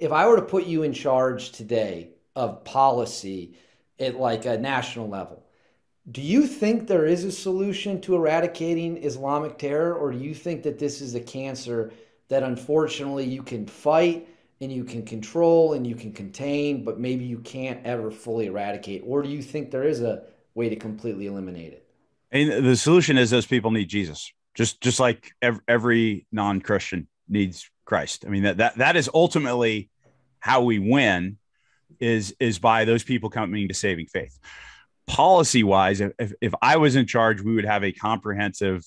if I were to put you in charge today of policy at like a national level, do you think there is a solution to eradicating Islamic terror, or do you think that this is a cancer that unfortunately you can fight and you can control and you can contain, but maybe you can't ever fully eradicate? Or do you think there is a way to completely eliminate it? And the solution is those people need Jesus, just like every non-Christian needs Christ. I mean, that is ultimately how we win is by those people coming to saving faith. Policy wise, if I was in charge, we would have a comprehensive,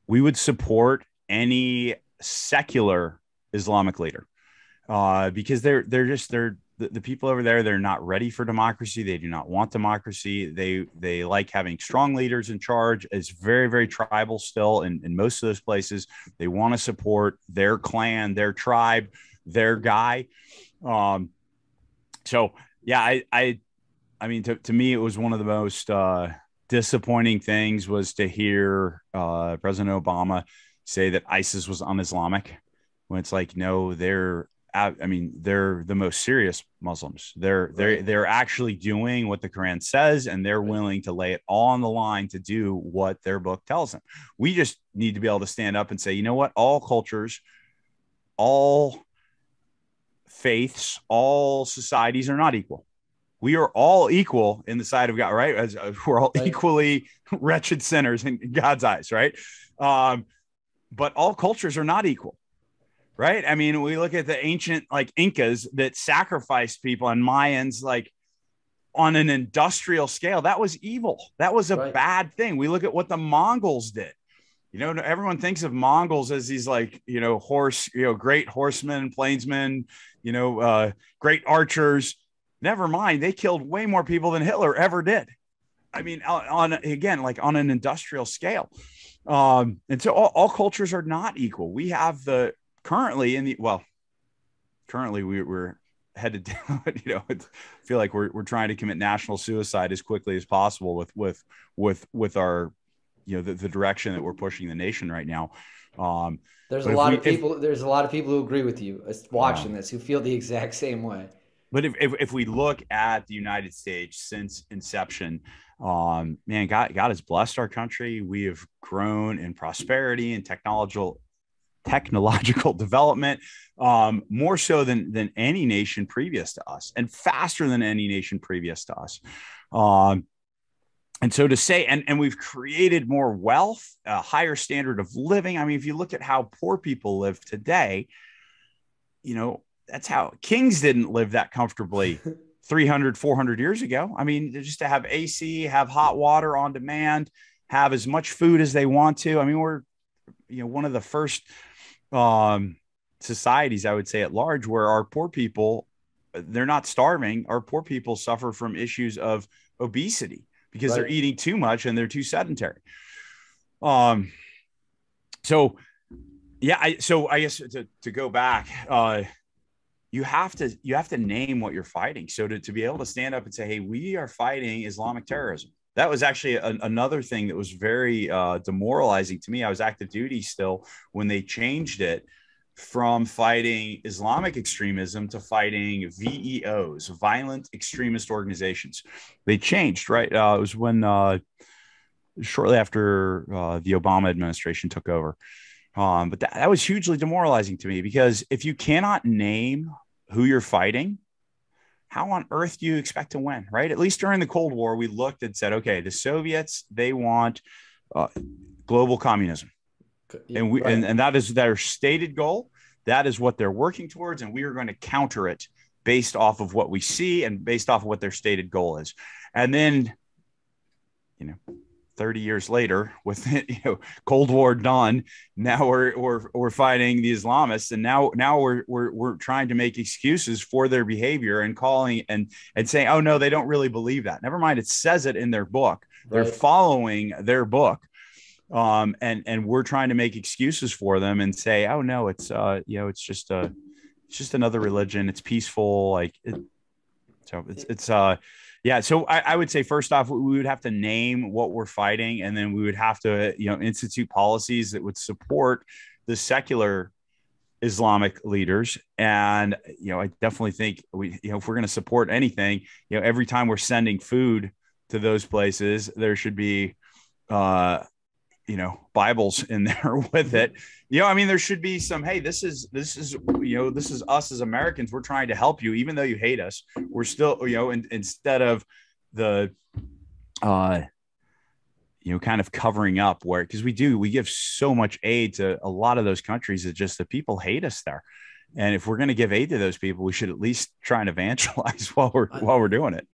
we would support any secular Islamic leader, because they're the people over there. They're not ready for democracy. They do not want democracy. They like having strong leaders in charge. It's very, very tribal still in most of those places. They want to support their clan, their tribe, their guy. So yeah, I mean, to me, it was one of the most disappointing things was to hear President Obama say that ISIS was un-Islamic, when it's like, no, they're the most serious Muslims. They're actually doing what the Quran says, and they're willing to lay it all on the line to do what their book tells them. We just need to be able to stand up and say, you know what, all cultures, all faiths, all societies are not equal. We are all equal in the sight of God, right? As we're all equally wretched sinners in God's eyes, right? But all cultures are not equal, right? I mean, we look at the ancient like Incas that sacrificed people, and Mayans, like on an industrial scale. That was evil. That was a bad thing. We look at what the Mongols did. Everyone thinks of Mongols as these like, great horsemen, plainsmen, great archers. Never mind, they killed way more people than Hitler ever did. I mean, on an industrial scale. And so all cultures are not equal. We have currently we're headed down, I feel like we're trying to commit national suicide as quickly as possible with our, the direction that we're pushing the nation right now. There's a lot of people who agree with you watching this, who feel the exact same way. But if we look at the United States since inception, man, God has blessed our country. We have grown in prosperity and technological development, more so than any nation previous to us, and faster than any nation previous to us. And so to say, and we've created more wealth, a higher standard of living. I mean, if you look at how poor people live today, that's how kings didn't live that comfortably 300, 400 years ago. I mean, just to have AC, have hot water on demand, have as much food as they want to. I mean, we're, one of the first societies, I would say at large, where our poor people, they're not starving. Our poor people suffer from issues of obesity because they're eating too much and they're too sedentary. So I guess to go back, you have to name what you're fighting. So to be able to stand up and say, hey, we are fighting Islamic terrorism. That was actually another thing that was very demoralizing to me. I was active duty still when they changed it from fighting Islamic extremism to fighting VEOs, violent extremist organizations. They changed, right? It was when shortly after the Obama administration took over. But that was hugely demoralizing to me, because if you cannot name who you're fighting, how on earth do you expect to win, right? At least during the Cold War, we looked and said, okay, the Soviets, they want global communism. And that is their stated goal. That is what they're working towards. And we are going to counter it based off of what we see and based off of what their stated goal is. And then, 30 years later, with Cold War done, now we're fighting the Islamists, and now we're trying to make excuses for their behavior and calling and saying, oh no, they don't really believe that. Never mind, it says it in their book. They're following their book, and we're trying to make excuses for them and say, oh no, it's just another religion. It's peaceful, yeah. So I would say, first off, we would have to name what we're fighting, and then we would have to, institute policies that would support the secular Islamic leaders. And, I definitely think if we're going to support anything, every time we're sending food to those places, there should be, Bibles in there with it. I mean, there should be some, hey, this is us as Americans. We're trying to help you, even though you hate us. We're still, instead of the, kind of covering up where, because we give so much aid to a lot of those countries that just the people hate us there. And if we're going to give aid to those people, we should at least try and evangelize while we're doing it.